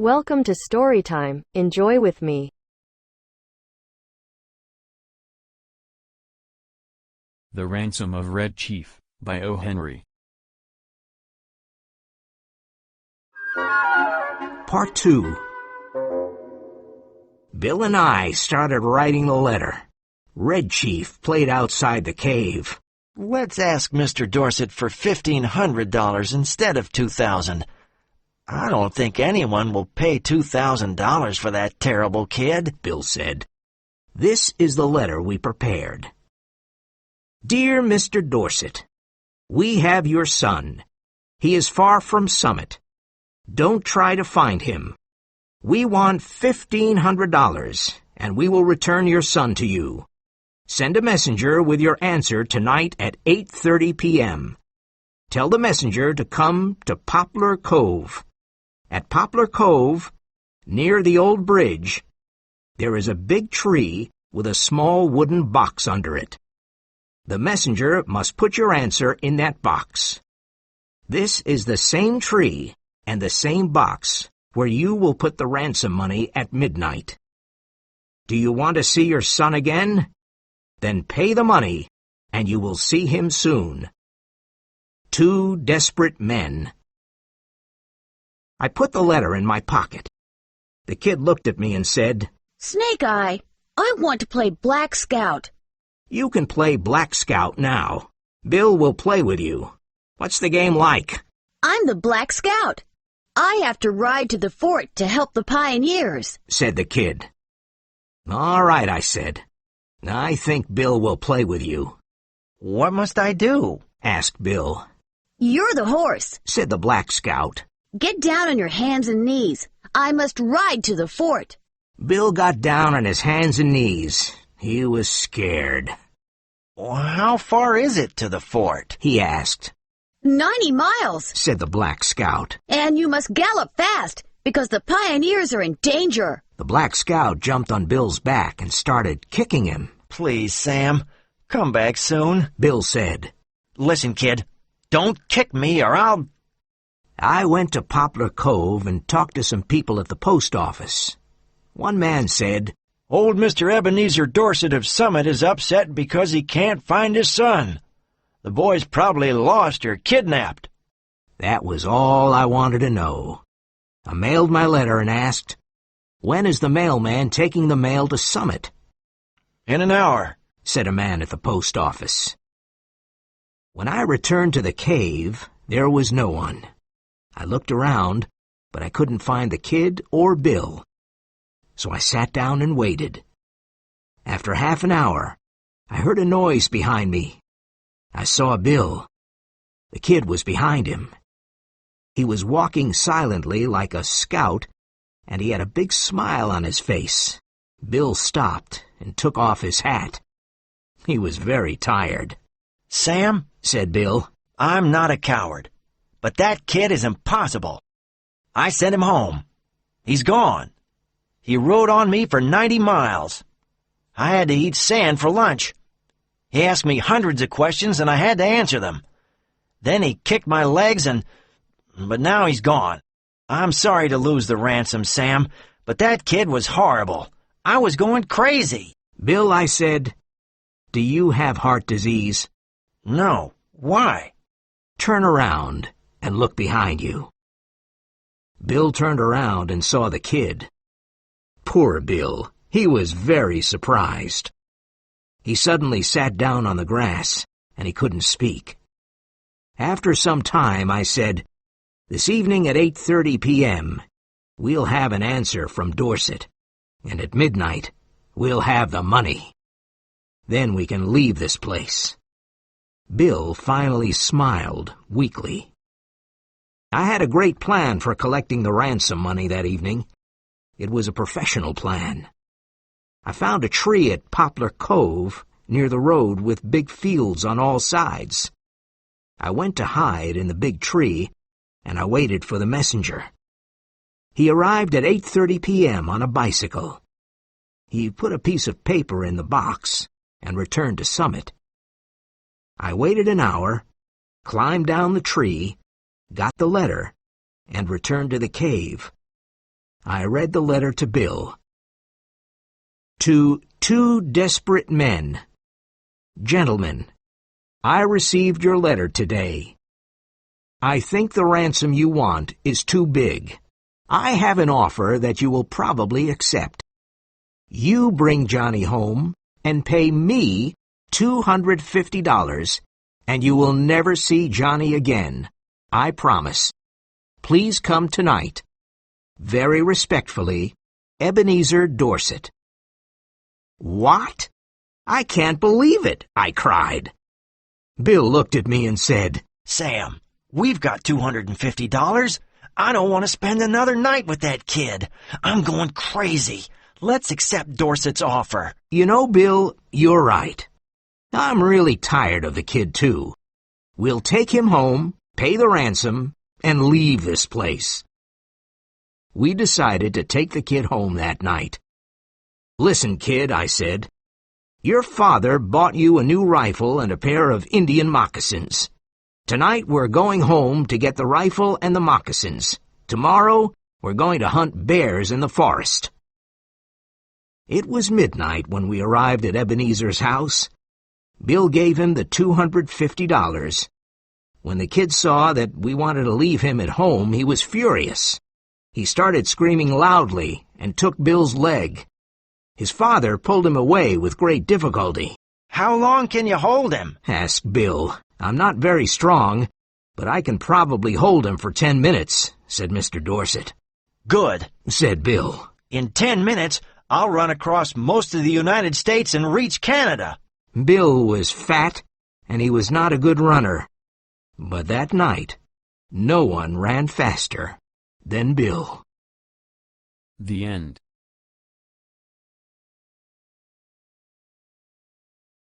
Welcome to Storytime. Enjoy with me. The Ransom of Red Chief, by O. Henry. Part 2. Bill and I started writing the letter. Red Chief played outside the cave. Let's ask Mr. Dorset for $1,500 instead of $2,000. I don't think anyone will pay $2,000 for that terrible kid, Bill said. This is the letter we prepared. Dear Mr. Dorset, we have your son. He is far from Summit. Don't try to find him. We want $1,500, and we will return your son to you. Send a messenger with your answer tonight at 8:30 p.m. Tell the messenger to come to Poplar Cove. At Poplar Cove, near the old bridge, there is a big tree with a small wooden box under it. The messenger must put your answer in that box. This is the same tree and the same box where you will put the ransom money at midnight. Do you want to see your son again? Then pay the money, and you will see him soon. 2 desperate men. I put the letter in my pocket. The kid looked at me and said, Snake Eye, I want to play Black Scout. You can play Black Scout now. Bill will play with you. What's the game like? I'm the Black Scout. I have to ride to the fort to help the pioneers, said the kid. All right, I said. I think Bill will play with you. What must I do? Asked Bill. You're the horse, said the Black Scout. Get down on your hands and knees. I must ride to the fort. Bill got down on his hands and knees. He was scared. How far is it to the fort? He asked. 90 miles, said the Black Scout. And you must gallop fast, because the pioneers are in danger. The Black Scout jumped on Bill's back and started kicking him. Please, Sam, come back soon, Bill said. Listen, kid, don't kick me or I'll... I went to Poplar Cove and talked to some people at the post office. One man said, Old Mr. Ebenezer Dorset of Summit is upset because he can't find his son. The boy's probably lost or kidnapped. That was all I wanted to know. I mailed my letter and asked, When is the mailman taking the mail to Summit? In an hour, said a man at the post office. When I returned to the cave, there was no one. I looked around, but I couldn't find the kid or Bill. So I sat down and waited. After half an hour, I heard a noise behind me. I saw Bill. The kid was behind him. He was walking silently like a scout, and he had a big smile on his face. Bill stopped and took off his hat. He was very tired. Sam, said Bill, I'm not a coward, but that kid is impossible. I sent him home. He's gone. He rode on me for 90 miles. I had to eat sand for lunch. He asked me hundreds of questions, and I had to answer them. Then he kicked my legs but now he's gone. I'm sorry to lose the ransom, Sam, but that kid was horrible. I was going crazy. Bill, I said, do you have heart disease? No. Why? Turn around and look behind you. Bill turned around and saw the kid. Poor Bill. He was very surprised. He suddenly sat down on the grass, and he couldn't speak. After some time, I said, This evening at 8:30 p.m., we'll have an answer from Dorset, and at midnight, we'll have the money. Then we can leave this place. Bill finally smiled weakly. I had a great plan for collecting the ransom money that evening. It was a professional plan. I found a tree at Poplar Cove near the road with big fields on all sides. I went to hide in the big tree, and I waited for the messenger. He arrived at 8:30 p.m. on a bicycle. He put a piece of paper in the box and returned to Summit. I waited an hour, climbed down the tree, got the letter, and returned to the cave. I read the letter to Bill. To 2 desperate men. Gentlemen, I received your letter today. I think the ransom you want is too big. I have an offer that you will probably accept. You bring Johnny home and pay me $250, and you will never see Johnny again. I promise. Please come tonight. Very respectfully, Ebenezer Dorset. What? I can't believe it, I cried. Bill looked at me and said, Sam, we've got $250. I don't want to spend another night with that kid. I'm going crazy. Let's accept Dorset's offer. You know, Bill, you're right. I'm really tired of the kid, too. We'll take him home, pay the ransom, and leave this place. We decided to take the kid home that night. Listen, kid, I said. Your father bought you a new rifle and a pair of Indian moccasins. Tonight we're going home to get the rifle and the moccasins. Tomorrow we're going to hunt bears in the forest. It was midnight when we arrived at Ebenezer's house. Bill gave him the $250. When the kid saw that we wanted to leave him at home, he was furious. He started screaming loudly and took Bill's leg. His father pulled him away with great difficulty. How long can you hold him? Asked Bill. I'm not very strong, but I can probably hold him for 10 minutes, said Mr. Dorset. Good, said Bill. In 10 minutes, I'll run across most of the United States and reach Canada. Bill was fat, and he was not a good runner. But that night, no one ran faster than Bill. The end.